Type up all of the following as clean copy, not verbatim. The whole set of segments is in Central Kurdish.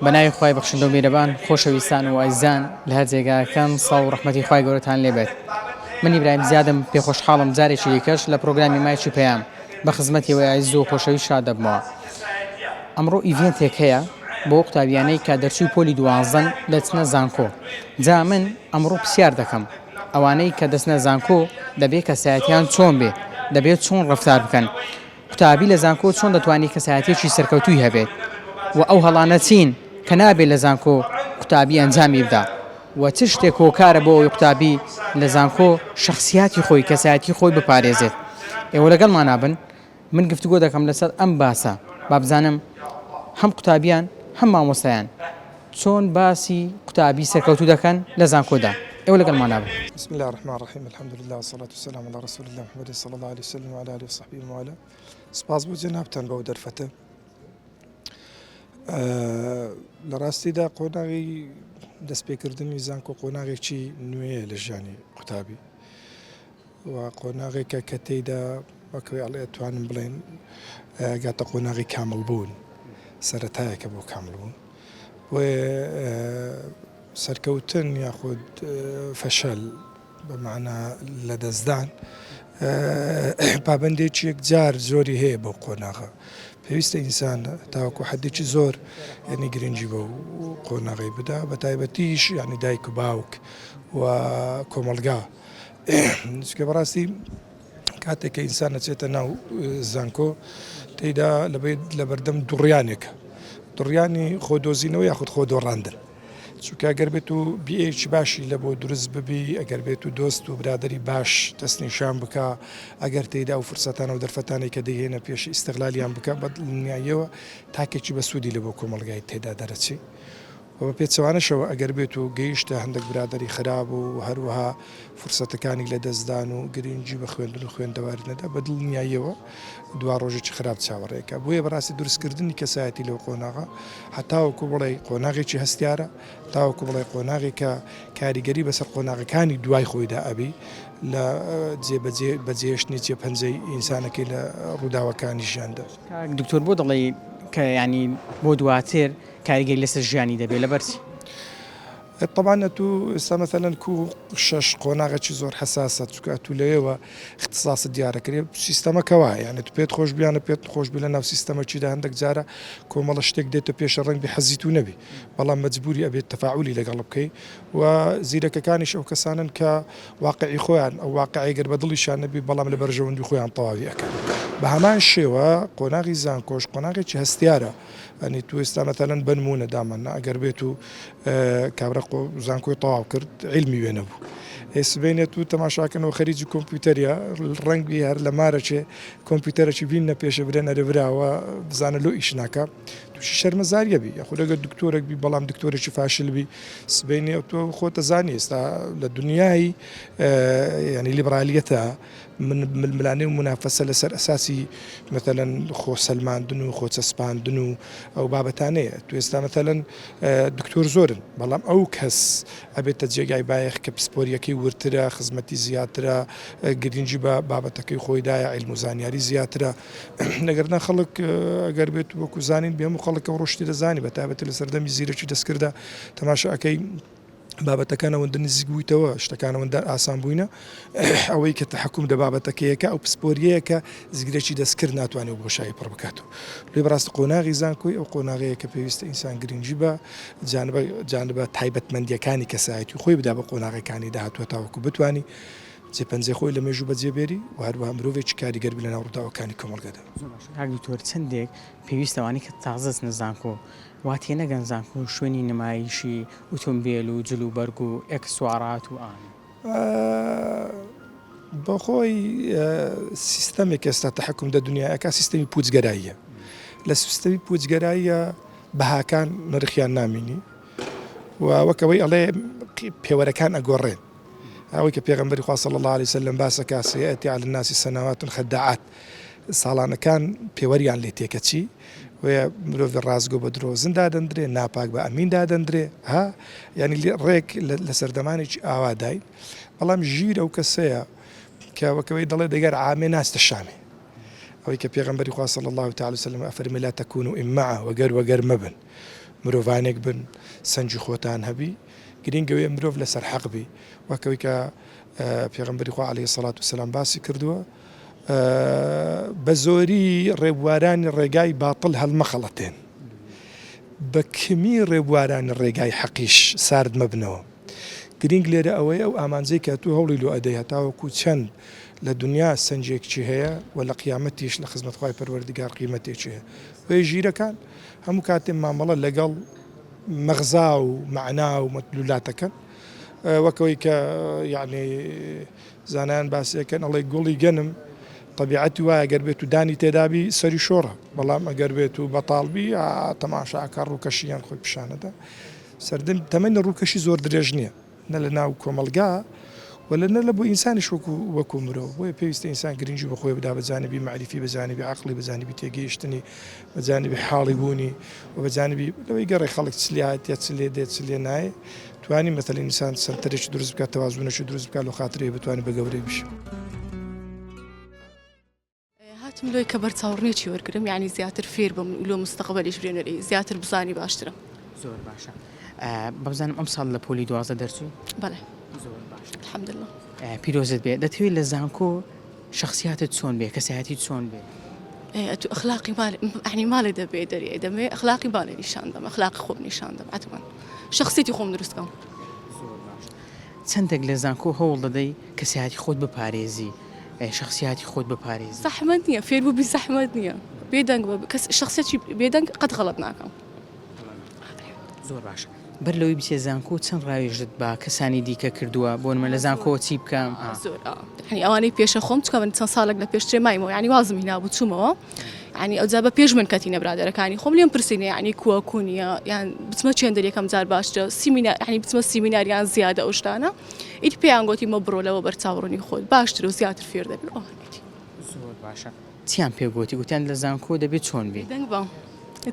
بەناوی خوای بەخشندە و میرەبان خۆشەویستان و ئایزان لە هەر جێگاکەم ساڵ و ڕەحمەتی خوای گەورەتان لێبێت. من ئیبراهیم زیادم پێخۆشحاڵم جارێکی دیکەش لە پرۆگرامی مایکی پەیام بە خزمەتیەوەی ئایز و خۆشەویست شاد دەبمەوە. ئەمڕۆ ئیڤێنتێک هەیە بۆ قوتابیانەی کە دەرچووی پۆلی دوازدەن دەچنە زانکۆ. جا من ئەمڕۆ پرسیار دەکەم ئەوانەی کە دەچنە زانکۆ دەبێت کەسایەتیان چۆن بێ، دەبێت چۆن ڕەفتار بکەن، قوتابی لە زانکۆ چۆن دەتوانێت کەسایەتێکی سەرکەوتووی هەبێت و ئەو هەڵانە چین کە نابێت لە زانکۆ قوتابی ئەنجامی بدا و چ شتێک هۆکارە بۆ ئەوی قوتابی لە زانکۆ شخصیاتی خۆی کەسایەتی خۆی بپارێزێت. ئێوە لەگەڵمان نابن، من گفتوگۆ دەکەم لەسەر ئەم باسە با بزانم هەم قوتابیان هەم مامۆستایان چۆن باسی قوتابی سەرکەوتوو دەکەن لە زانکۆدا. ئێوە لەگەڵمان نابن. بسم الله الرحمن الرحيم الحمد لله والصلاة والسلام على رسول الله محمد صلى الله عليه وسلم وعلى آله وصحبه وعلى سپاس بۆ جەنابتان بەو دەرفەتە. لە ڕاستیدا قۆناغی دەستپێکردنی زانکۆ قۆناغێکی نوێیە لە ژیانی قوتابی و قۆناغێکە کە تێیدا وەکوێ ئەڵێ توانم بڵێن گاتە قۆناغی کامل بوون، سەرەتایەکە بۆ کامل بوون و سەرکەوتن یاخود فەشەل بەمعنە لە دەستدان پابندێکی یەکجار زۆری هەیە بۆ قۆناغە. پێویستە ئینسان تاوەکو حەدێکی زۆر یعنی گرنگی بە قۆناغی بدا، بە تایبەتیش یعنی دایک و باوک و کۆمەلگا. چکە بەڕاستی کاتێک کە ئینسان ئەچێتە ناو زانکۆ تێیدا لە بەردەم دوڕیانێکە، دوڕیانی خۆدۆزینەوە یاخود خۆ دۆڕاندن. چونکە ئەگەر بێت و بیەیەکی باشی لە بۆ دروست ببی، ئەگەر بێت و دۆست و برادری باش دەستنیشان بکە، ئەگەر تێیدا و فرسەتانە و دەرفەتانی کە دەهێنە پێش ئیستیغلالیان بکە بە دڵنیاییەوە تاکێکی بە سوودی لە بۆ کۆمەلگای تێدا دەرەچی. و بە پێچەوانەشەوە ئەگەر بێت و گەیشتە هەندێک برادری خراپ و هەروەها فرسەتەکانی لە دەستدان و گرنگی بە خوێندن و خوێندەوارنەدا بە دڵنیاییەوە دوا ڕۆژێکی خراپ چاوەڕێکە. بۆیە بەڕاستی دروستکردنی کەسایەتی لەو قۆناغا هەتاوەکو بڵێ قۆناغێکی هەستیارە، تاوەکو بڵێ قۆناغی کە کاریگەری بەسەر قۆناغەکانی دوای خۆیدا ئەبی لە بەجێهێشتنی جێپەنجەی ئینسانەکەی لە ڕووداوەکانی ژیاندا. دکتۆر بۆ دەڵێ کە ینی بۆ دواتر کاریگەری لەسەر ژیانی دەبێت لە بەرچی؟ طبعا تو ئێستا مەثەلەن کو شەش قۆناغێکی زۆر حساسە، چونکە تو لەوێەوە اختصاص دیارەکرێ سیستەمەکەوە، یعنی تو پێت خۆش بیانە پێت خۆش بی لە ناو سیستەمەکیدا هەندێک جارە کۆمەڵە شتێک دێتە پێشە ڕەنگ بی حەزی تو نەبی، بەڵام مەجبوری ئەبێت تەفاعولی لەگەڵ بکەی و زیرەکەکانیش ئەو کەسانن کە واقعی خۆیان ئەو واقعی گەر بە دڵیشان نەبی بەڵام لە بەرژەوەندی خۆیان تەواوی ئەکەن. بە هەمان شێوە قۆناغی زانکۆش قۆناغێکی هەستیارە. ئەنی تو ئێستا مەثەلەن بنمونە دامەنا ئەگەر بێت و کابرا زانکۆی تەواو کرد عیلمی وێ نەبوو، ئێسبێنێت و تەماشاکەنەوە خەریجی کۆمپیوتەریە ڕەنگی هەر لە مارەچێ کۆمپیوتەرێکی بینە پێشە برێن ئەرەبراوە بزانە لۆ ئیش ناکە تووشی شەرمەزاریە بی، یاخود ئەگەر دکتۆرێک بی بەڵام دکتۆرێکی فاشل بی سبێنێ تۆ خۆتە زانی ئێستا لە دنیای ینی لیبرالیەتە ملانێ و منافەسە لەسەر ئەساسی مەثەلەن خۆ سەلماندن و خۆچەسپاندن و ئەو بابەتانەیە. تو ئێستا مەثەلەن دکتۆر زۆرن بەڵام ئەو کەس ئەبێتە جێگای بایەخ کە پسپۆریەکەی ورترە، خزمەتی زیاترە، گرنگی بە بابەتەکەی خۆیدایە، عیلم و زانیاری زیاترە. لەگەرنا خەڵک ئەگەر بێت وەکو زانین بێم و خەڵک ئەو ڕۆشتی دەزانی بە تایبەتی لە سەردەمی زیرەکی دەستکردە تەماشاکەی بابەتەکانەوەندە نزیک بوویتەوە، شتەکانەوەندە ئاسان بووینە، ئەوەی کە تەحکوم دە بابەتەکەیەکە ئەو پسپۆریەیەکە زگرێکی دەستکرد ناتوانێت بۆشایی پڕ بکاتەوە. لێ بەڕاست قۆناغی زانکۆی ئەو قۆناغەیە کە پێویستە ئینسان گرنگی بە جانبە تایبەتمەندیەکانی کەسایەتی خۆی بدا بە قۆناغەکانی داهاتوە تاوەکو بتوانی جێپەنجەی خۆی لە مێژوو بەجێبێری و هەروەها مرۆڤێکی کاریگەربی لە ناو ڕووداوەکانی کۆمەڵگەدا. دکتۆر چەندێک پێویستەوانی کە تازەست نەزانکۆ واتێ نەگەن زانکۆ شوێنی نمایشی ئۆتۆمبیل و جلو بەرگ و ئەکسسوارات و ئان بەخۆی سیستەمێک ئێستا تەحکوم دە دنیاەکە سیستەمی پوچگەراییە. لە سیستەمی پوچگەراییە بەهاکان نرخیان نامینی و وەکەوەی ئەڵێ پێوەرەکان ئەگۆڕێن، ئەوەی کە پێغەمبەری خوا صلی الله علیه وسلم باسەکە سەیەتی علی الناس سەنەوات خەداعات، ساڵانەکان پێوەریان لێ تێکەچی و مرۆڤ ڕازگۆ بە درۆ زندا دەندرێ، ناپاک بە ئەمیندا دەندرێ، ها ینی ڕێک لە سەردەمانێکی ئاوادای. بەڵام ژیر ئەو کەسەیە کە وەکەوەی دەڵێ دەگەر عامێ ناستە شامێ، ئەوەی کە پێغەمبەری خوا صلی الله تعالی وسلم ئەفەرمێ لا تەکونوا ئیمەعە وەگەر مەبن. مرۆڤانێک بن سەنجی خۆتان هەبی گرنگەوەی مرۆڤ لەسەر حەق بی وەکەوەی کە پێغەمبەری خوا عەلەیهی سەڵات وسەلام باسی کردووە بە زۆری ڕێبوارانی ڕێگای باتڵ هەڵمەخەڵەتێن بە کمی ڕێبوارانی ڕێگای حەقیش سارد مەبنەوە گرنگ لێرە ئەوەیە ئەو ئامانجەی کە تو هەوڵی لۆ ئەدەی هەتاوەکو چەند لە دنیا سنجێکی هەیە و لە قیامەتیش لە خزمەتخوای پەروەردگار قیمەتێکی هەیە وێ ژیرەکان هەموو کاتێ مامەڵە لەگەڵ مەغزا و معنا و مەدلولاتەکەن وەکەوەی کە یعنی زانایان باسیەکەن ئەڵێ گوڵی گەنم طبیعەتی وایە ئەگەر بێت و دانی تێدابی سەری شۆڕە بەڵام ئەگەر بێت و بەتاڵبی تەماشاکە ڕووکەشیان خۆی پیشانەدا سەردەم تەمەنی ڕووکەشی زۆر درێژ نییە نە لە ناو کۆمەلگا ولا لە بۆ ئینسانیش وەکو مرۆڤ بۆیە پێویستە ئینسان گرنگی بەخۆی بدا بەجانبی معریفی بەجانبی عەقڵی بەجانبی تێگەیشتنی بەجانبی حاڵی بوونی و بەجانبی لەوەی گەڕی خەڵک چلیات یا چلێ دێت چلێ نایە توانی مەثەڵەن ئینسان سەرتەرێکی دروست بکات تەوازونێکی دروست بکات لە خاترێ بتوانێت بە گەورەی بشە. هاتم لۆی کە بەرچاوڕێکی وەرگرم یعنی زیاتر فێر بم لۆ مستەقبەلیش برێنەرەی زیاتر بزانی باشترم. زۆر باشە بەزانم ئەم ساڵ لە پۆلی 12 دەرچووی؟ بەڵێ زۆر باشە الحەمدلله. پیرۆزت بێ دەتەوێت لە زانکۆ شخصیاتت چۆن بێ کەسایەتی چۆن بێ؟ تو ئەخلاقی يعني ماڵێ دەبێ دەرێ دەمێ ئەخلاقی بالێ نیشان دەم ئەخلاقی خۆم نیشان دەم حتمەن شخصیەتی خۆم دروستکەم. چەندێک لە زانکۆ هەوڵ دەدەی کەسایەتی خۆت بپارێزی شخصیاتی خۆت بپارێزی؟ زەحمەت نییە فێربوو بی زەحمەت نییە بێدەنگ شخصیەتی بێدەنگ قەت غەڵەت ناکەم. زۆر باشە بەر لەوەی بچێ زانکۆ چەند ڕاوێژت بە کەسانی دیکە کردووە بۆ نمە لە زانکۆ چی بکەم؟ زۆر يعني ئەوانەی پێشە خۆم چکە من چەند ساڵێک لە پێشترێ مایمەوە ینی وازم هینابوو چوومەوە ینی ئەوجا بە پێش من کەتینە برادەرەکانی خۆم لێم پرسینە ینی کووە کوونیە یان بچمە چێندەر یەکەم جار باشترە سیمینار ینی بچمە سیمیناریان زیادە ئەو شتانە ئیت پێیان گوتی مە بڕۆلەوە بەرچاوڕوونی خۆت باشتر و زیاتر فێر دەبێت. زۆر باشە چیان پێگوتی گوتیان لە زانکۆ دەبێت چۆن بێ؟ دەنگ بە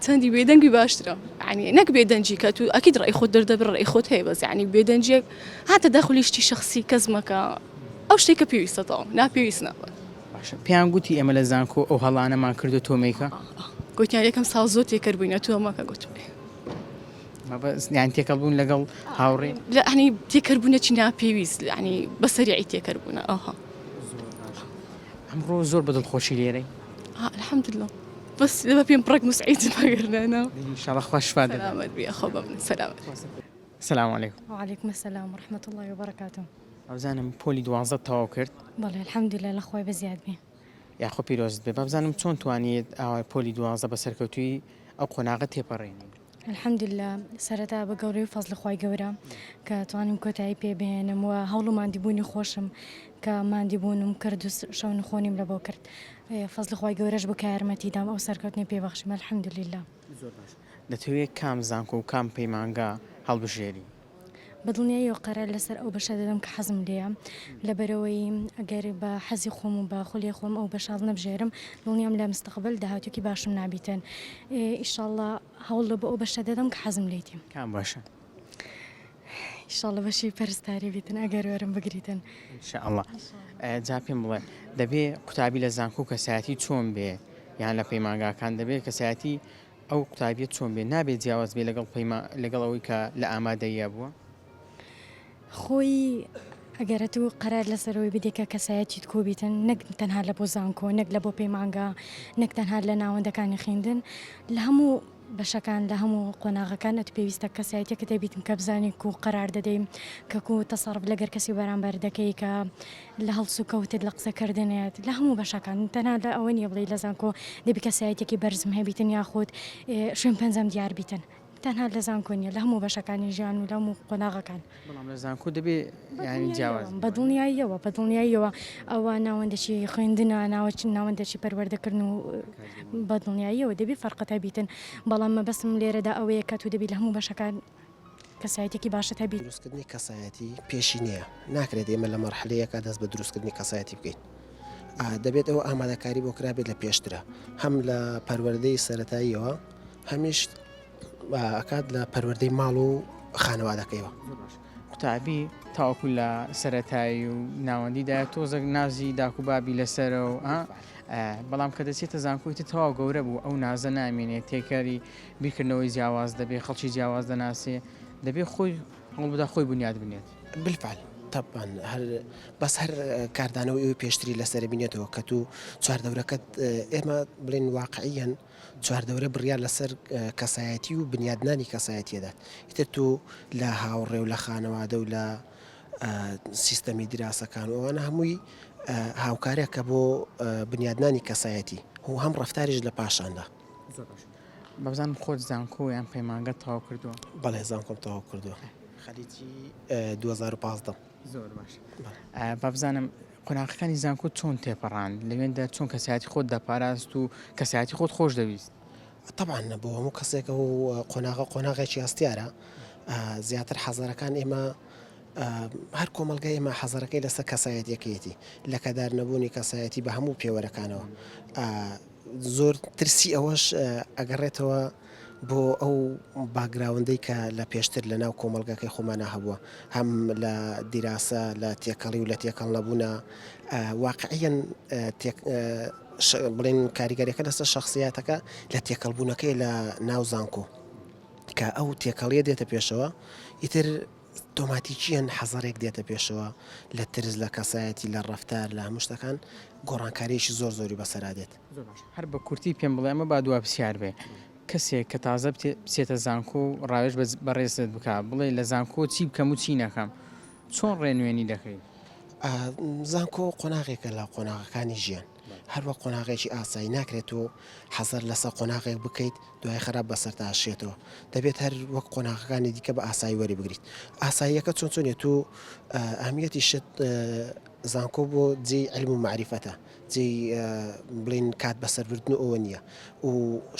چەندی بێدەنگی باشترە ینی نەک بێدەنجی کە تو ئەکید ڕێی خۆت دەردەبێت ڕێی خۆت هەیە بەس ینی بێدەنجێک هاتە داخلیشتی شخصی کەس مەکە ئەو شتێکە پێویستەتەوە ناپێویست نابێت. باشە پێیان گوتی ئێمە لە زانکۆ ئەو هەڵانەمان کردو تۆمەیکە؟ گوتیان یەکەم ساڵ زۆر تێکەربووینە تو ئەمەکە گوتبێ یان تێکەڵبوون لەگەڵ هاوڕێ لە ینی تێکەربوونەکی ناپێویست ینی بەسەریعی تێکەربوونە ئەوها. ئەمڕۆ زۆر بەدڵخۆشی لێرەی؟ الحەمدلله بەس لەمە پێم پڕێک موسعیدم ئەگەرنانە ئینشاڵڵا خوا شفا دەدات. سەلامەت بێ خۆ ببن سەلامەت. سەلام عەلەیکوم. وعليكم السلام ورحمة الله وبركاته. ئەوزانم پۆلی 12 تەواو کرد؟ بەڵێ الحەمدولله لە خۆی بەزیاد بێ. یاخۆ پیرۆزت بێ بابزانم چۆن توانیت ئاوای پۆلی 12 بە سەرکەوتوی ئەو قۆناغە تێپەڕێنی؟ الحەمدولله سەرەتا بە گەورەی و فەزڵی خوای گەورە کە توانم کۆتایی پێبێنم و هەوڵ و ماندیبوونی خۆشم کە ماندیبوونم کرد و شەو نخۆنیم لەبەوە کرد فەزڵی خوای گەورەش بۆ کە یارمەتیدام ئەو سەرکەوتنی پێبەخشیم الحەمدولله. زۆر باش دەتەوێت کام زانکۆ و کام پەیمانگا هەڵبژێری؟ بەدڵنیایی و قەرار لەسەر ئەو بەشە دەدەم کە حەزم لێیە لەبەرەوەی ئەگەر بە حەزی خۆم و بە خولێ خۆم ئەو بەشاڵ نەبژێرم دڵنیام لە مستەقبل داهاتووکی باشم نابیتن ئیشاڵڵا هەوڵ بە ئەو بەشە دەدەم کە حەزم لێتیم. کام باشە؟ ئیشاڵڵا بەشی پەرستاری بیتن ئەگەر وەرم بگریتن ئینشاءڵڵا. جا پێم بڵێ دەبێ قوتابی لە زانکۆ کەسایەتی چۆن بێ یان لە پەیمانگاکان دەبێت کەسایەتی ئەو قوتابیەت چۆن بێ نابێت جیاواز بێ لەگەڵ ئەوەی کە لە ئامادەیە بووە؟ خۆی ئەگەرە تو قەرار لەسەرەوەی بدێکە کەسایەتیت کۆبیتن نەک تەنها لە بۆ زانکۆ نەک لە بۆ پەیمانگا نەک تەنها لە ناوەندەکانی خوێندن لە هەموو بەشەکان لە هەموو قۆناغەکان ئەت پێویستە کەسایەتێکە دەبیتم کە بزانین و قەرار دەدەین کە و تەسەڕف لەگەر کەسی بەرامبەر دەکەی کە لە هەڵسو کەوتت لە قسەکردنێت لە هەموو بەشەکان تەنها لە ئەوە نیە بڵێ لە زانکۆ دەبی کەسایەتێکی بەرزم هەبیتن یاخود شوێن پەنجەم دیار بیتن تەنها لە زانکۆ نیە لە هەموو بەشەکانی ژیان و لە هەموو قۆناغەکان. بەڵام لە زانکۆ دەبێ ینی جیاواز بەدڵنیاییەوە ئەوە ناوەندەشی خوێندنە ناوەندەشی پەروەردەکردن و بەدڵنیاییەوە دەبی فەرقەتە بیتن بەڵام مەبەستم لێرەدا ئەوەیە کە تو دەبی لە هەموو بەشەکان کەسایەتێکی باشە هەبی. دروستکردنی کەسایەتی پێشی نییە ناکرێت ئێمە لە مەرحلەیەکە دەست بە دروستکردنی کەسایەتی بکەیت دەبێت ئەوە ئامادەکاری بۆ کرابێت لە پێشترە هەم لە پەروەردەی سەرەتاییەوە هەمیش ئەکات لە پەروەردەی ماڵ و خانەوادەکەیەوە. قوتابی تاوەکو لە سەرەتایی و ناوەندیدا تۆزە نازی داکوبابی لەسەرەوە بەڵام کە دەچێتە زانکۆیتە تەواو گەورە بوو ئەو نازە نامێنێت تێکاری بیرکردنەوەی جیاواز دەبێت خەڵکی جیاواز دەناسێ دەبێت خۆی هەڵ بدا خۆی بنیاد بنێت بالفعل طبعا بەس هەر کاردانەوەی ئەوی پێشتری لەسەر بینێتەوە کە تو چواردەورەکەت ئێمە بڵێن واقعیەن چواردەورە بڕیار لەسەر کەسایەتی و بنیادنانی کەسایەتیەدات ئیتر تو لە هاوڕێ و لە خانەوادە و لە سیستەمی دراسەکان و ئەوانە هەمووی هاوکارێکە بۆ بنیادنانی کەسایەتی و هەم ڕەفتاریش لە پاشاندا بەبزانم خۆت زانکۆ یان پەیمانگە تەواو کردووە بەڵێ زانکۆم تەواو کردووە خەریکی 2015 زۆر باش بابزانم قۆناغەکانی زانکۆ چۆن تێپەڕان لەوێندا چۆن کەسایەتی خۆت دەپاراست و کەسایەتی خۆت خۆش دەویست طبعا بۆ هەموو کەسێکە و قۆناغێکی هەستیارە زیاتر حەزارەکان ئێمە هەر کۆمەلگای ئێمە حەزارەکەی لەسەر کەسایەتیەکەیەتی لە کەدار نەبوونی کەسایەتی بە هەموو پێوەرەکانەوە زۆر ترسی ئەوەش ئەگەڕێتەوە بۆ ئەو باگراوندەی کە لە پێشتر لە ناو کۆمەلگەکەی خۆمانە هەبووە هەم لە دیراسە لە تێکەڵی و لە تێکەڵ نەبوونە واقعیەن بڵێن کاریگەریەکە لەسەر شخصیاتەکە لە تێکەڵبوونەکەی لە ناو زانکۆ کە ئەو تێکەڵیە دێتە پێشەوە ئیتر تۆماتیکیان حەزارێک دێتە پێشەوە لە ترس لە کەسایەتی لە ڕەفتار لە هەموو شتەکان گۆڕانکاریشی زۆر زۆری بەسەرا دێت هەر بە کورتی پێم بڵێ ئەمە با دووە پرسیار بێ کەسێک کە تازە بچێتە زانکۆ و ڕاوێژ بەڕێزت بکە بڵێ لە زانکۆ چی بکەم و چی نەکەم چۆن ڕێنوێنی دەکەیت زانکۆ قۆناغێکە لە قۆناغەکانی ژیان هەروە قۆناغێکی ئاسایی ناکرێت و حەزەر لەسەر قۆناغێک بکەیت دوای خراپ بەسەر تاشێتەوە دەبێت هەر وەک قۆناغەکانی دیکە بە ئاسایی وەری بگریت ئاساییەکە چۆن چۆنێت و ئەهمیەتی شت زانکۆ بۆ جێی علم و معریفەتە جێی بڵین کات بەسەربردن و ئەوە نییە و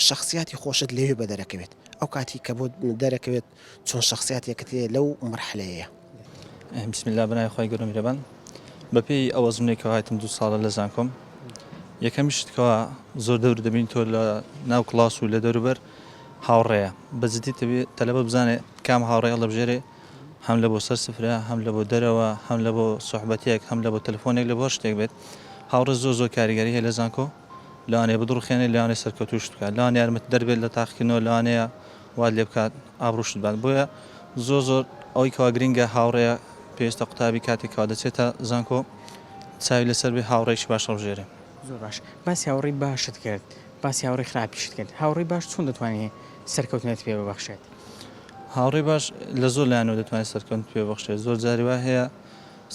شخصیاتی خۆشت لەوێ بە دەرەکەوێت ئەو کاتی کە بۆ دەرەکەوێت چۆن شخصیاتێکت لەو مەرحلەیە بسم الله بنای خۆی گەورە میرەبان بەپێی ئەوە زمێکەوە هاتم 2 ساڵە لە زانکۆم یەکەمیشتکەوە زۆر دەور دەبین تۆ لە ناو کلاس و لە دەوروبەر هاوڕێیە بەجددی تەلەبە بزانێت کام هاوڕێیە لە بژێرێ هەم لە بۆ سەر سفرە هەم لە بۆ دەرەوە هەم لە بۆ سوحبەتێک هەم لە بۆ تەلەفۆنێک لە بۆ شتێک بێت هاوڕێ زۆر کاریگەری هەیە لە زانکۆ لەوانەیە بدڕخێنێت لەوانەیە سەرکەوتوشت بکات لەوانەیە یارمەت دەربێت لە تاقیکردنەوە لەوانەیە وات لێ بکات ئابڕوشت بات بۆیە زۆر ئەوەی کەوا گرینگە هاوڕێیە پێویستە قوتابی کاتێکەوە دەچێتە زانکۆ چاوی لەسەر بێ هاوڕێکی باش هەڵبژێرێ زۆر باش باسی هاوڕێی باشت کرد باسی هاوڕێی خراپیشت کرد هاوڕێی باش چۆن دەتوانێت سەرکەوتنێت پێ ببەخشێت هاوڕێی باش لە زۆر لایەنەوە دەتوانێت سەرکەوت پێ ببەخشێت زۆر جاری وا هەیە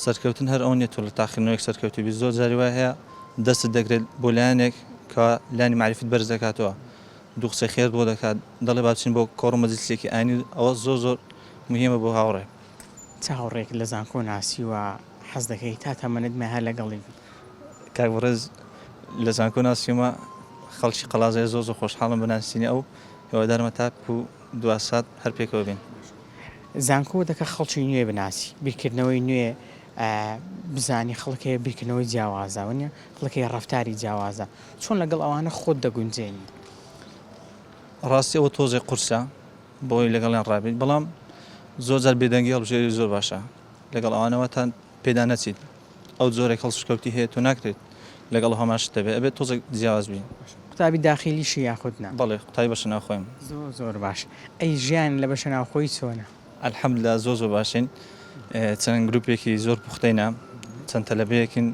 سەرکەوتن هەر ئەو نیە تۆ لە تاقیکردنەوەیەک سەرکەوتی بی زۆر جاری وا هەیە دەستت دەگرێت بۆ لایەنێک کە لانی معریفت بەرز دەکاتەوە دوو قسەی خێر بۆ دەکات دەڵێ با بچین بۆ کۆڕ و مەجلیسێکی ئاینی ئەوە زۆر مهمە بۆ هاوڕێ چ هاوڕێک لە زانکۆ ناسی و حەز دەکەی تا تەمەنت مەها لەگەڵی کاک بەڕێز لە زانکۆ ناسیومە خەڵکی قەڵازای زۆر خۆشحاڵم بەناسینی ئەو هێوادارمە تاپ و 2 سات هەر پێکەوە بین زانکۆ دەکە خەڵکی نوێ بناسی بیرکردنەوەی نوێ بزانی خەڵکەیە بیرکردنەوەی جیاوازە نیە خەڵکەی ڕەفتاری جیاوازە چۆن لەگەڵ ئەوانە خۆت دەگونجێنی ڕاستی ئەوە تۆزێک قورسە بۆی لەگەڵیان ڕابێت بەڵام زۆر جار بێدەنگی هەڵبژێری زۆر باشە لەگەڵ ئەوانەوەتان پێدا نەچیت ئەو زۆرێک هەڵسوکەوتی هەیە تۆ ناکرێت لەگەڵ هەماش دەبێت ئەبێت تۆزێک جیاواز بین قوتابی داخلیشی یاخودنا بەڵێ قوتابی بەشە ناوخۆیم زۆر باش ئەی ژیان لە بەشە ناوخۆی چۆنە الحەمدوللا زۆر باشین چەند گروپێکی زۆر پوختەینە چەند تەلەبەیەکین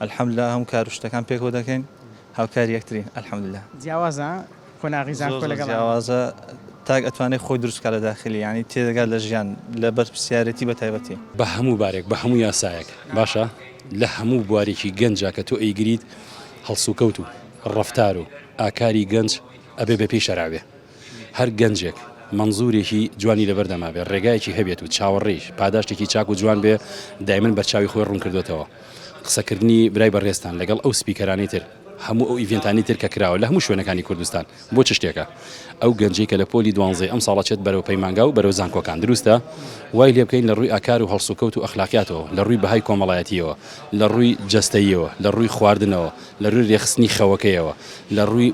الحەمدوللا هەم کار و شتەکان پێکەوە دەکەین هاوکاری یەکترین الحەمدوللا جیاوازە قۆناغی زانکۆ لەگەڵ جیاوازە تاک ئەتوانێت خۆی دروستکە لە داخلی ینی تێدەگات لە ژیان لە بەرپرسیارەتی بە تایبەتی بە هەموو بارێک بە هەموو یاسایەک باشە لە هەموو بوارێکی گەنجە کە تۆ ئەیگریت هەڵسوکەوت و ڕەفتار و ئاکاری گەنج ئەبێ بە پێی شەراوێ هەر گەنجێک منزورێکی جوانی لەبەردەما بێ ڕێگایەکی هەبێت و چاوەڕێژ پاداشتێکی چاک و جوان بێ دایمەن بەرچاوی خۆی ڕوون کردوێتەوە قسەکردنی برای بەڕێستان لەگەڵ ئەو سپیکەرانی تر هەموو ئەو ئیڤنتانی تر کە کراوە لە هەموو شوێنەکانی کوردستان بۆ چ شتێکە ئەو گەنجەی کە لە پۆلی 12 ئەم ساڵەچێت بەرەو پەیمانگا و بەرەو زانکۆکان دروستە وای لێ بکەین لە ڕووی ئاکار و هەڵسوکەوت و ئەخلاقیاتەوە لە ڕووی بەهای کۆمەڵایەتیەوە لە ڕووی جەستەییەوە لە ڕووی خواردنەوە لە ڕووی ڕێخستنی خەوەکەیەوە لە ڕووی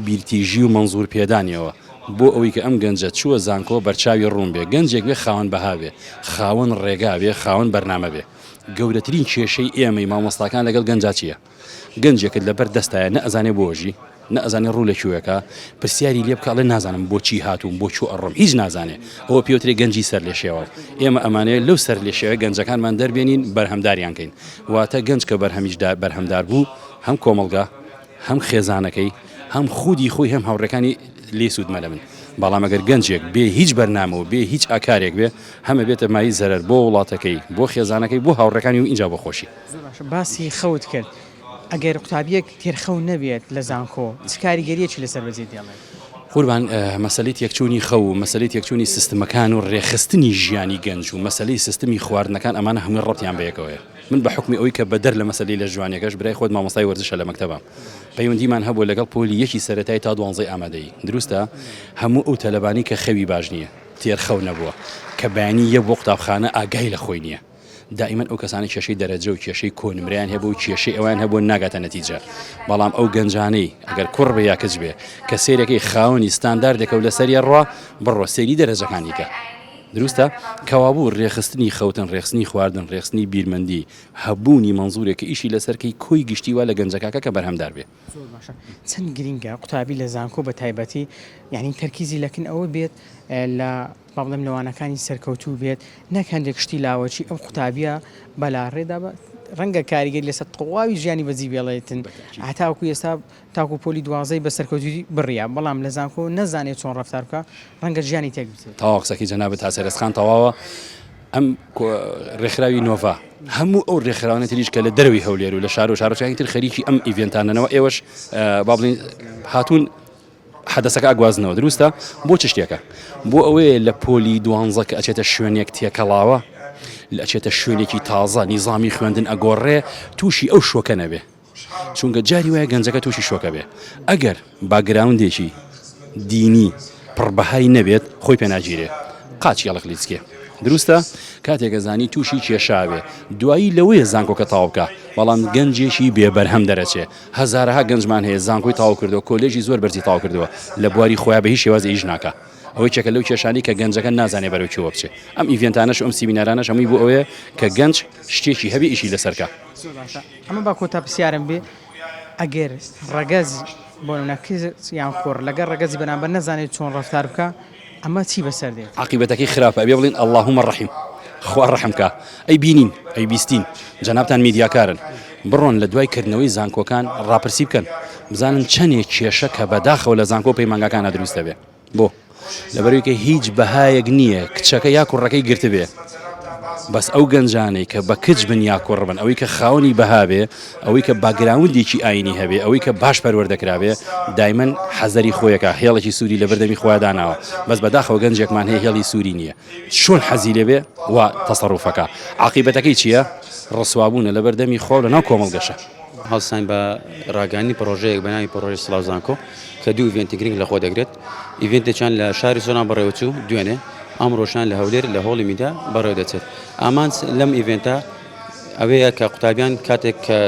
بیرتیژی و منزور پێدانیەوە بۆ ئەوەی کە ئەم گەنجە چووە زانکۆ بەرچاوی ڕوون بێ گەنجێک بێ خاوەن بەها بێ خاوەن ڕێگا بێ خاوەن بەرنامە بێ گەورەترین کێشەی ئێمەی مامۆستاکان لەگەڵ گەنجا چییە؟ گەنجێکت لەبەر دەستایە نەئەزانێ بۆژی نەئەزانێ ڕوو لە کوێەکە پرسیاری لێ بکڵێ نازانم بۆچی هاتووم بۆ چوو ئەڕۆم هیچ نازانێ ئەوە پێوترێ گەنجی سەر لێ شێوە ئێمە ئەمانەیە لەو سەر لێ شێوە گەنجەکانمان دەربێنین بەرهەمداریان کەین واتە گەنج کە بەرهەمدار بوو هەم کۆمەڵگا هەم خێزانەکەی هەم خودی خۆی هەم هاوڕەکانی لێ سوودمە لە من بەڵام ئەگەر گەنجێک بێ هیچ بەرنامە و بێ هیچ ئاکارێک بێ هەمە بێتە مای زەرەر بۆ وڵاتەکەی بۆ خێزانەکەی بۆ هاوڕەکانی و اینجا بۆ خۆشی باسی خەوت کرد ئەگەر قوتابیەک تێرخەو نەبێت لە زانکۆ چ کاریگەریەکی لەسەر بەجێ دێڵێت قوربان مەسەلەی یەکچوونی خەو و مەسەلەی یەکچوونی سیستمەکان و ڕێخستنی ژیانی گەنج و مەسەلەی سیستمی خواردنەکان ئەمانە هەمووی ڕەبتیان بەیەکەوەیە من بە حکمی ئەوەی کە بەدەر لە مەسەلەی لە جوانیەکەش برای خۆت مامۆستای وەرزشە لە مەکتەبە پەیوەندیمان هەبوو لەگەڵ پۆلی یەکی سەرەتایی تا 12 ئامادەیی دروستە هەموو ئەو تەلەبانی کە خەوی باش نییە تێرخەو نەبووە کە بەیانی یە بۆ قوتابخانە ئاگای لە خۆی نییە دائما ئەو کەسانی کێشەی دەرەجە و کێشەی کۆنمریان هەبوو و کێشەی ئەوان هەبوو ناگاتە نەتیجە بەڵام ئەو گەنجانەی ئەگەر کوڕ بە یا کچ بێ کە سێرەکەی خاوەنی ستانداردێکە و لەسەریە ڕوا بڕۆ سێری دەرەجەکانی کە دروستە کەوابوو ڕێخستنی خەوتن ڕێخستنی خواردن ڕێخستنی بیرمەندی هەبوونی منزورێکە ئیشی لەسەرکەی کۆی گشتیوە لە گەنجەکە کە بەرهەمدار بێ چەند گرینگە قوتابی لە زانکۆ بە تایبەتی یعنی تەرکیزی لەکن ئەوە بێت لە بەڵێم لەوانەکانی سەرکەوتوو بێت نەک هەندێک شتی لاوەچی ئەم قوتابیە بەلاڕێدا بە ڕەنگە کاریگەری لەسەر تەواوی ژیانی بەجی بێڵێتن هەتاوکو ئێستا تاکو پۆلی دوازەی بە سەرکەوتوی بڕیا بەڵام لە زانکۆ نەزانێت چۆن ڕەفتار بکە ڕەنگە ژیانی تێک بچێت تاوا قسەکی جەنابەت تاسەرسخان تەواوە ئەم ڕێکخراوی نۆڤا هەموو ئەو ڕێکخراوانە تریش کە لە دەروی هەولێر و لە شار و شارۆچکانی تر خەریکی ئەم ئیڤێنتانەوە ئێوەش با بڵین هاتوون حدەسەکە ئاگوازنەوە دروستە بۆ چ شتێکە بۆ ئەوەیە لە پۆلی دوانزە کە ئەچێتە شوێنێک تێکەڵاوە لە ئەچێتە شوێنێکی تازە نیزامی خوێندن ئەگۆڕێ تووشی ئەو شۆکە نەبێ چونکە جاری وایە گەنجەکە تووشی شۆکە بێ ئەگەر باگراوندێکی دینی پڕبەهای نەبێت خۆی پێناگیرێ قاچی ئەڵقلیچکێ دروستە کاتێکە زانی تووشی کێشاوێ دوایی لەوەیە زانکۆکە تاو بکە بەڵام گەنجێکی بێبەرهەم دەرەچێ هەزارەها گەنجمان هەیە زانکۆی تاو کردەوە کۆلێژی زۆر بەرزی تاو کردەوە لە بواری خۆیان بە هیچ شێوازی هیچ ناکە ئەوەی چێکە لەو کێشانی کە گەنجەکە نازانێ بەرەو چۆوە بچێ ئەم ئیڤێنتانەش ئەم سیمینارانەش هەمووی بۆ ئەوەیە کە گەنج شتێکی هەبێ ئیشی لەسەرکە ئەمە با کۆتا پرسیارم بێ ئەگەر ڕەگەز بۆ نەکیان خۆر لەگەر ڕەگەزی بەرامبەر نەزانێت چۆن ڕەفتار بکە ئەمە چی بەسەر دێت عاقبەتەکەی خراپە ئەبێ بڵین اللهم ڕەحیم خوا ڕەحمکە ئەی بینین ئەی بیستین جەنابتان میدیاکارن بڕۆن لە دوای کردنەوەی زانکۆکان ڕاپرسی بکەن بزانن چەندێک کێشە کە بەداخەوە لە زانکۆ پەیمانگاکانە دروستە بێ بۆ لەبەرەوەی کە هیچ بەهایەک نییە کچەکە یا کوڕەکەی گرت بێ بەس ئەو گەنجانەی کە بە کچ بن یا کوڕ بن ئەوەی کە خاوەنی بەها بێ ئەوەی کە باگراوندێکی ئاینی هەبێ ئەوەی کە باش پەروەردەکرابێ دایمەن حەزەری خۆیەکە هێڵێکی سووری لە بەردەمی خۆیان داناوە بەس بەداخەوە گەنجێکمان هەیە هێڵی سووری نییە چۆن حەزی لێ بێ وا تەسەڕوفەکە عاقبەتەکەی چییە ڕسوابوونە لە بەردەمی خۆ لە ناو کۆمەڵگەشە هەڵسان بە ڕاگەاندنی پرۆژەیەک بە ناوی پرۆژەی سڵاو زانکۆ کە دوو ئیڤێنتی گرنگ لە خۆ دەگرێت ئیڤێنتێکیان لە شاری سۆران بەڕێوەچوو دوێنێ ئەمڕۆژان لە هەولێر لە هۆڵی میدا بەڕێوە دەچێت ئامان لەم ئیڤێنتە ئەوەیە کە قوتابیان کاتێک کە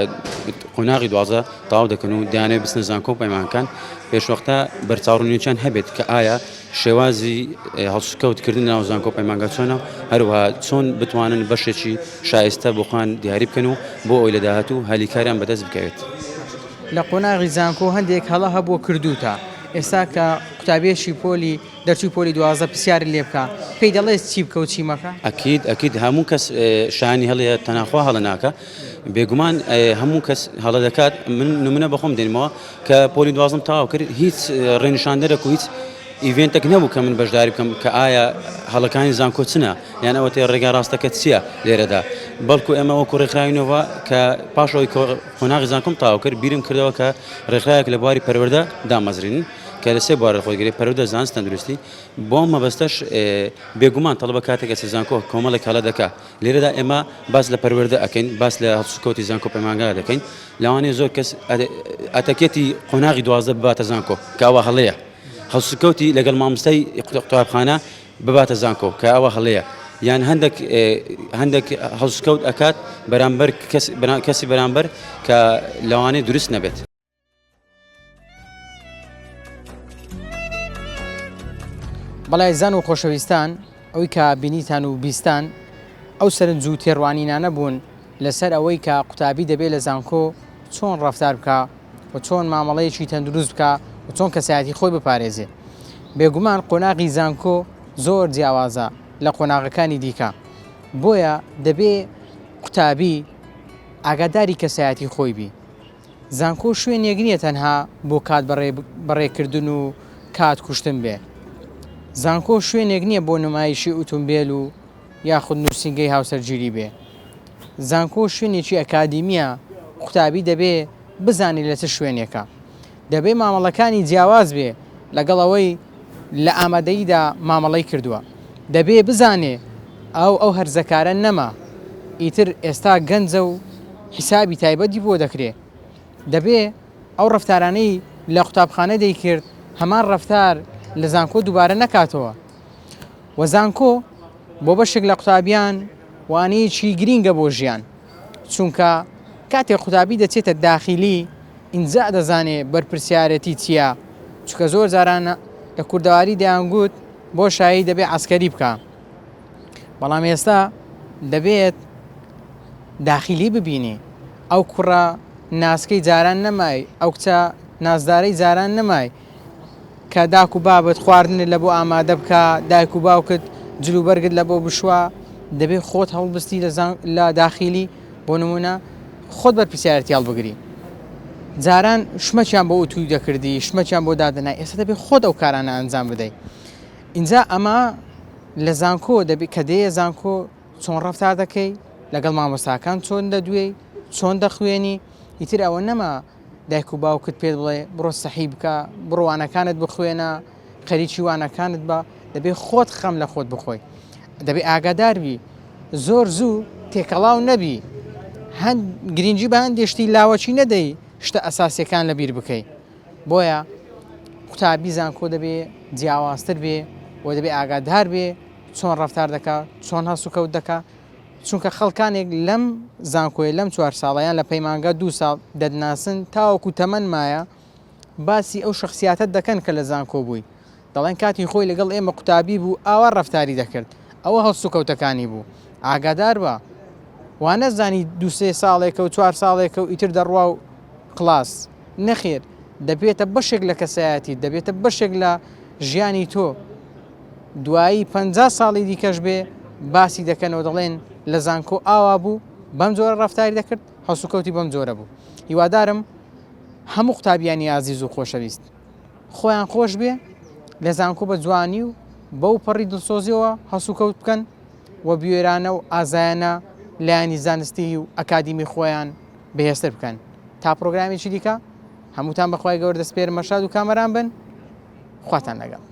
قۆناغی دوازە تەواو دەکەن و دەیانێت بچنە زانکۆ پەیمانەکان پێشوەختە بەرچاوڕوونیەکیان هەبێت کە ئایا شێوازی هەڵسوکەوتکردن ناو زانکۆ پەیمانگا چۆنە هەروەها چۆن بتوانن بەشێکی شایستە بۆ خۆیان دیاری بکەن و بۆ ئەوی لە داهاتوو هەلیکاریان بەدەست بکەوێت لە قۆناغی زانکۆ هەندێک هەڵە هەبووە کردوتە ئێستا کە قوتابێشی پۆلی دەرچووی پۆلی دوازە پرسیاری لێ بکە پێی دەڵێ چی بکە و چی مەکە ئەکید هەموو کەس شانی هەڵەیە تەناخوا هەڵە ناکە بێگومان هەموو کەس هەڵە دەکات من نمونە بەخۆم دێنمەوە کە پۆلی دوازم تاوا کرد هیچ ڕێنیشاندەرێک و هیچ ئیڤێنتێک نەبوو کە من بەشداری بکەم کە ئایا هەڵەکانی زانکۆ چنە یان ئەوە تێ ڕێگا ڕاستەکە چییە لێرەدا بەڵکو ئێمە وەکو ڕێکخراوینەوە کە پاشەوەی قۆناغی زانکۆم تاوا کرد بیرم کردەوە کە ڕێکخراوێک لە بواری پەروەردە دامەزرین کە لە سێ بوارە خۆیگەری پەروەردە زانست تەندروستی بۆ مەبەستەش بێگومان تەڵبە کاتێک کە زانکۆ کۆمەڵێک هەڵە دەکا لێرەدا ئێمە باس لە پەروەردە ئەکەین باس لە هەڵسوکەوتی زانکۆ پەیمانگا دەکەین لەوانەیە زۆر کەس ئەتەکێتی قۆناغی دوازە بباتە زانکۆ کە ئەوە هەڵەیە هەڵسوکەوتی لەگەڵ مامۆستای قوتابخانە بباتە زانکۆ کە ئەوە هەڵەیە یان هەندێک هەڵسوکەوت ئەکات بەرامبەر کەسی بەرامبەر کە لەوانەیە دروست نەبێت بەڵای زان و خۆشەویستان ئەوەی کە بینیتان و بیستان ئەو سەرنج و تێڕوانینانە بوون لەسەر ئەوەی کە قوتابی دەبێت لە زانکۆ چۆن ڕەفتار بکە و چۆن مامەڵەیەکی تەندروست بکە و چۆن کەسایەتی خۆی بپارێزێ. بێگومان قۆناغی زانکۆ زۆر جیاوازە لە قۆناغەکانی دیکە، بۆیە دەبێ قوتابی ئاگاداری کەسایەتی خۆی بی. زانکۆ شوێنێک نییە تەنها بۆ کات بەڕێکردن و کات کوشتن بێ. زانکۆ شوێنێک نییە بۆ نمایشی ئۆتۆمبیل و یاخود نووسینگەی هاوسەرگیری بێ. زانکۆ شوێنێکی ئەکادیمیە، قوتابی دەبێ بزانێت لە چ شوێنێکە. دەبێ مامەڵەکانی جیاواز بێ لەگەڵ ئەوەی لە ئامادەییدا مامەڵەی کردووە. دەبێ بزانێ ئەو هەرزەکارە نەما، ئیتر ئێستا گەنجە و حیسابی تایبەتی بۆ دەکرێ. دەبێ ئەو ڕەفتارانەی لە قوتابخانە دەیکرد هەمان ڕەفتار لە زانکۆ دووبارە نەکاتەوە. و زانکۆ بۆ بەشێک لە قوتابیان وانەیەکی گرینگە بۆ ژیان، چونکە کاتێک قوتابی دەچێتە داخیلی ئینجا دەزانێت بەرپرسیارەتی چییە، چونکە زۆر جارانە لە کوردەواری دەیانگوت بۆ شایی دەبێت عەسکەری بکە، بەڵام ئێستا دەبێت داخیلی ببینی. ئەو کوڕە ناسکەی جاران نەمای، ئەو کچە نازدارەی جاران نەمای کە داک و بابت خواردنت لە بۆ ئامادە بکە، دایک و باوکت جلوبەرگت لە بۆ بشوە. دەبێت خۆت هەڵبستی لە داخیلی، بۆ نمونە خۆت بەرپرسیارەتی هەڵبگری. جاران شمەچیان بۆ ئوتوی دەکردی، شمەچیان بۆ دادنای، ئێستا دەبێت خۆت ئەو کارانە ئەنجام بدەیت. اینجا ئەمە لە زانکۆ دەبێت کە دەیە زانکۆ چۆن ڕەفتار دەکەی لەگەڵ مامۆستاکان، چۆن دەدوێی، چۆن دەخوێنی. ئیتر ئەوە نەما دایک و باوکت پێت بڵێ بڕۆ سەحی بکە، بڕۆ وانەکانت بخوێنە، خەریکی وانەکانت بە. دەبێت خۆت خەم لە خۆت بخۆی، دەبێت ئاگاداربی، زۆر زوو تێکەڵاو نەبی، هەند گرنگی بە هەندێشتی لاوەچی نەدەی شتە ئەساسیەکان لەبیر بکەیت. بۆیە قوتابی زانکۆ دەبێت جیاوازتر بێ و دەبێت ئاگادار بێ چۆن ڕەفتار دەکات، چۆن هەست و کەوت دەکات. چونکە خەڵکانێک لەم زانکۆیە لەم 4 ساڵیان لە پەیمانگە 2 ساڵ دەدناسن تاوەکو تەمەن مایە باسی ئەو شخصیاتت دەکەن کە لە زانکۆ بووی، دەڵێن کاتی خۆی لەگەڵ ئێمە قوتابی بوو ئاوا ڕەفتاری دەکرد، ئەوە هەست و کەوتەکانی بوو. ئاگادار بە وانەزانی 2-3 ساڵێکە و 4 ساڵێکە و ئیتر دەڕوا و کلاس نەخێر. دەبێتە بەشێک لە کەسایەتی، دەبێتە بەشێک لە ژیانی تۆ. دوایی 50 ساڵی دیکەش بێ باسی دەکەنەوە، دەڵێن لە زانکۆ ئاوا بوو، بەم جۆرە ڕەفتاری دەکرد، هەست و کەوتی بەم جۆرە بوو. هیوادارم هەموو قوتابیانی ئازیز و خۆشەویست خۆیان خۆش بێ، لە زانکۆ بە جوانی و بەو پەڕی دڵسۆزیەوە هەست و کەوت بکەن و بوێرانە و ئازایانە لایانی زانستی و ئەکادیمی خۆیان بەهێزتر بکەن. تا پرۆگرامێکی دیکە هەمووتان بەخوای گەورە دەسپێرم، مەشاد و کامەران بن، خواتان لەگەڵ.